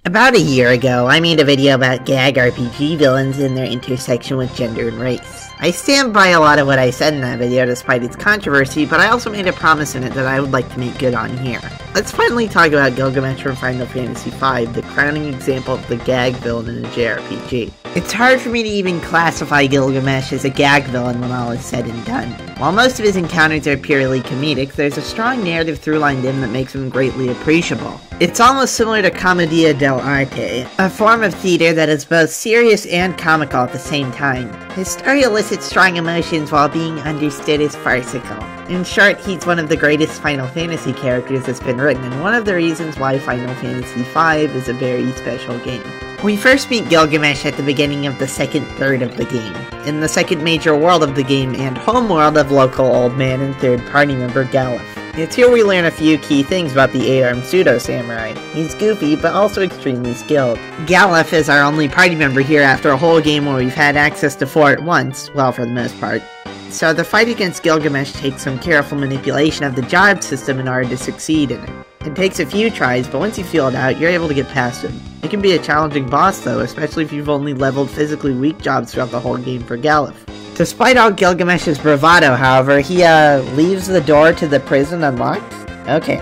About a year ago, I made a video about gag RPG villains and their intersection with gender and race. I stand by a lot of what I said in that video despite its controversy, but I also made a promise in it that I would like to make good on here. Let's finally talk about Gilgamesh from Final Fantasy V, the crowning example of the gag villain in a JRPG. It's hard for me to even classify Gilgamesh as a gag villain when all is said and done. While most of his encounters are purely comedic, there's a strong narrative through-line in that makes him greatly appreciable. It's almost similar to Commedia dell'arte, a form of theater that is both serious and comical at the same time. His story elicits strong emotions while being understood as farcical. In short, he's one of the greatest Final Fantasy characters that's been written, and one of the reasons why Final Fantasy V is a very special game. We first meet Gilgamesh at the beginning of the second third of the game, in the second major world of the game and homeworld of local old man and third party member Galuf. It's here we learn a few key things about the 8-armed pseudo-samurai. He's goofy, but also extremely skilled. Galuf is our only party member here after a whole game where we've had access to 4 at once, well, for the most part. So the fight against Gilgamesh takes some careful manipulation of the job system in order to succeed in it. It takes a few tries, but once you feel it out, you're able to get past him. It can be a challenging boss though, especially if you've only leveled physically weak jobs throughout the whole game for Galuf. Despite all Gilgamesh's bravado, however, he leaves the door to the prison unlocked? Okay,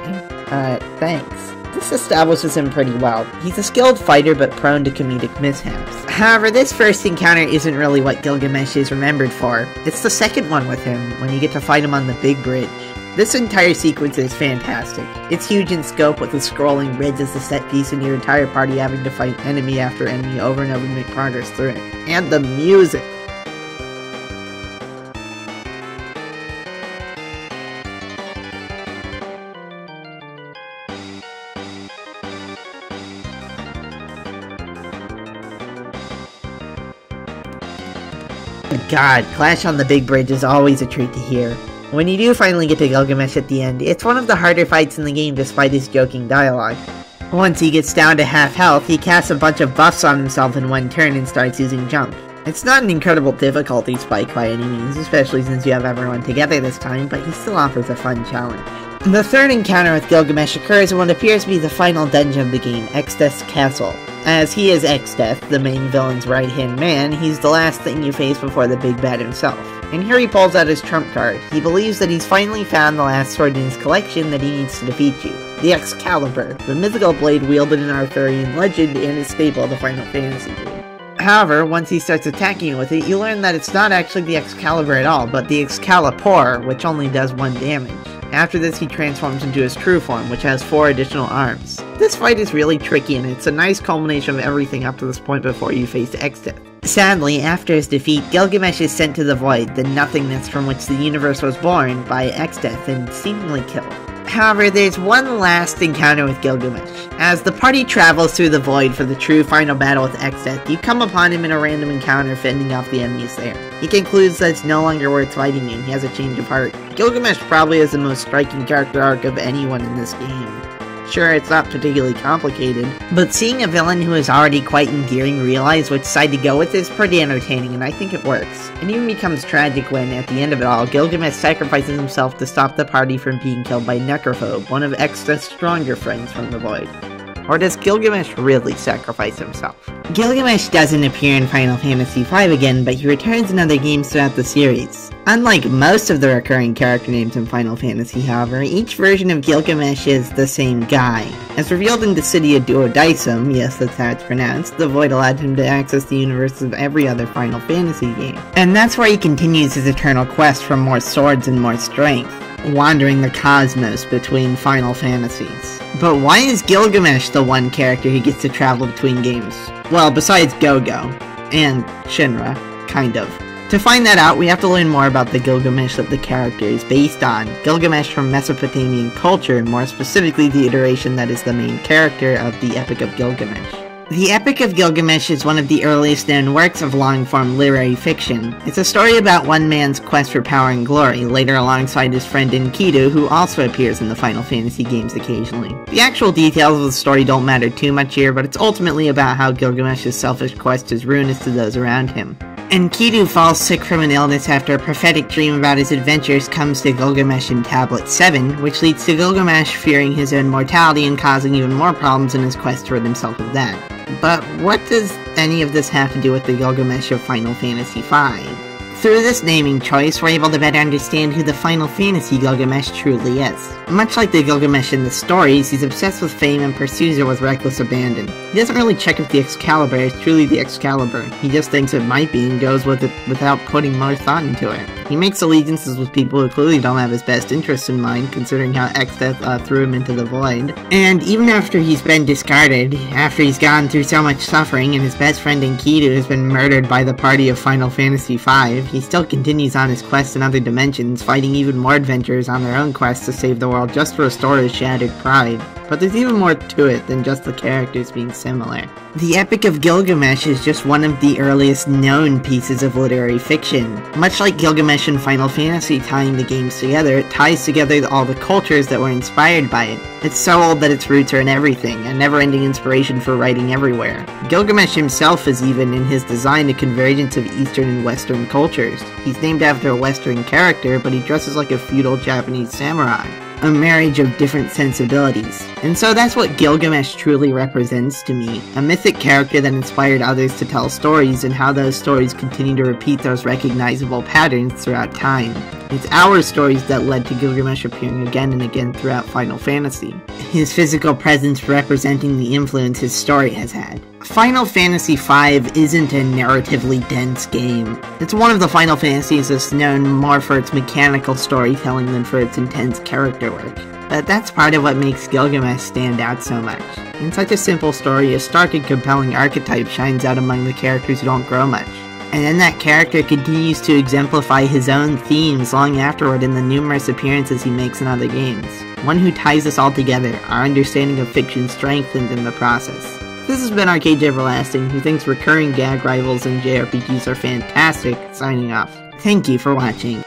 thanks. This establishes him pretty well. He's a skilled fighter, but prone to comedic mishaps. However, this first encounter isn't really what Gilgamesh is remembered for. It's the second one with him, when you get to fight him on the big bridge. This entire sequence is fantastic. It's huge in scope with the scrolling bridge as the set piece and your entire party having to fight enemy after enemy over and over to make progress through it. And the music! God, Clash on the Big Bridge is always a treat to hear. When you do finally get to Gilgamesh at the end, it's one of the harder fights in the game despite his joking dialogue. Once he gets down to half health, he casts a bunch of buffs on himself in one turn and starts using jump. It's not an incredible difficulty spike by any means, especially since you have everyone together this time, but he still offers a fun challenge. The third encounter with Gilgamesh occurs in what appears to be the final dungeon of the game, Exdeath's Castle. As he is Exdeath, the main villain's right-hand man, he's the last thing you face before the big bad himself. And here he pulls out his trump card. He believes that he's finally found the last sword in his collection that he needs to defeat you. The Excalibur, the mythical blade wielded in Arthurian legend and is staple of the Final Fantasy game. However, once he starts attacking you with it, you learn that it's not actually the Excalibur at all, but the Excalibur, which only does 1 damage. After this, he transforms into his true form, which has 4 additional arms. This fight is really tricky, and it's a nice culmination of everything up to this point before you face Exdeath. Sadly, after his defeat, Gilgamesh is sent to the Void, the nothingness from which the universe was born, by Exdeath and seemingly killed. However, there's one last encounter with Gilgamesh. As the party travels through the Void for the true final battle with Exdeath, you come upon him in a random encounter fending off the enemies there. He concludes that it's no longer worth fighting you and he has a change of heart. Gilgamesh probably has the most striking character arc of anyone in this game. Sure, it's not particularly complicated, but seeing a villain who is already quite endearing realize which side to go with is pretty entertaining, and I think it works. It even becomes tragic when, at the end of it all, Gilgamesh sacrifices himself to stop the party from being killed by Necrophobe, one of Exdeath's stronger friends from the Void. Or does Gilgamesh really sacrifice himself? Gilgamesh doesn't appear in Final Fantasy V again, but he returns in other games throughout the series. Unlike most of the recurring character names in Final Fantasy, however, each version of Gilgamesh is the same guy. As revealed in Dissidia Duodecim, yes, that's how it's pronounced, the Void allowed him to access the universe of every other Final Fantasy game. And that's where he continues his eternal quest for more swords and more strength, wandering the cosmos between Final Fantasies. But why is Gilgamesh the one character who gets to travel between games? Well, besides Go-Go. And Shinra, kind of. To find that out, we have to learn more about the Gilgamesh that the character is based on. Gilgamesh from Mesopotamian culture, more specifically the iteration that is the main character of the Epic of Gilgamesh. The Epic of Gilgamesh is one of the earliest known works of long-form literary fiction. It's a story about one man's quest for power and glory, later alongside his friend Enkidu, who also appears in the Final Fantasy games occasionally. The actual details of the story don't matter too much here, but it's ultimately about how Gilgamesh's selfish quest is ruinous to those around him. Enkidu falls sick from an illness after a prophetic dream about his adventures comes to Gilgamesh in Tablet 7, which leads to Gilgamesh fearing his own mortality and causing even more problems in his quest to rid himself of that. But what does any of this have to do with the Gilgamesh of Final Fantasy V? Through this naming choice, we're able to better understand who the Final Fantasy Gilgamesh truly is. Much like the Gilgamesh in the stories, he's obsessed with fame and pursues it with reckless abandon. He doesn't really check if the Excalibur is truly the Excalibur. He just thinks it might be and goes with it without putting more thought into it. He makes allegiances with people who clearly don't have his best interests in mind, considering how Exdeath threw him into the void. And even after he's been discarded, after he's gone through so much suffering and his best friend Enkidu has been murdered by the party of Final Fantasy V, he still continues on his quest in other dimensions, fighting even more adventurers on their own quest to save the world just to restore his shattered pride. But there's even more to it than just the characters being similar. The Epic of Gilgamesh is just one of the earliest known pieces of literary fiction. Much like Gilgamesh and Final Fantasy tying the games together, it ties together all the cultures that were inspired by it. It's so old that its roots are in everything, a never-ending inspiration for writing everywhere. Gilgamesh himself is even, in his design, a convergence of Eastern and Western cultures. He's named after a Western character, but he dresses like a feudal Japanese samurai. A marriage of different sensibilities. And so that's what Gilgamesh truly represents to me. A mythic character that inspired others to tell stories, and how those stories continue to repeat those recognizable patterns throughout time. It's our stories that led to Gilgamesh appearing again and again throughout Final Fantasy. His physical presence representing the influence his story has had. Final Fantasy V isn't a narratively dense game. It's one of the Final Fantasies that's known more for its mechanical storytelling than for its intense character work. But that's part of what makes Gilgamesh stand out so much. In such a simple story, a stark and compelling archetype shines out among the characters who don't grow much. And then that character continues to exemplify his own themes long afterward in the numerous appearances he makes in other games. One who ties us all together, our understanding of fiction strengthened in the process. This has been Arcade Everlasting, who thinks recurring gag rivals in JRPGs are fantastic, signing off. Thank you for watching.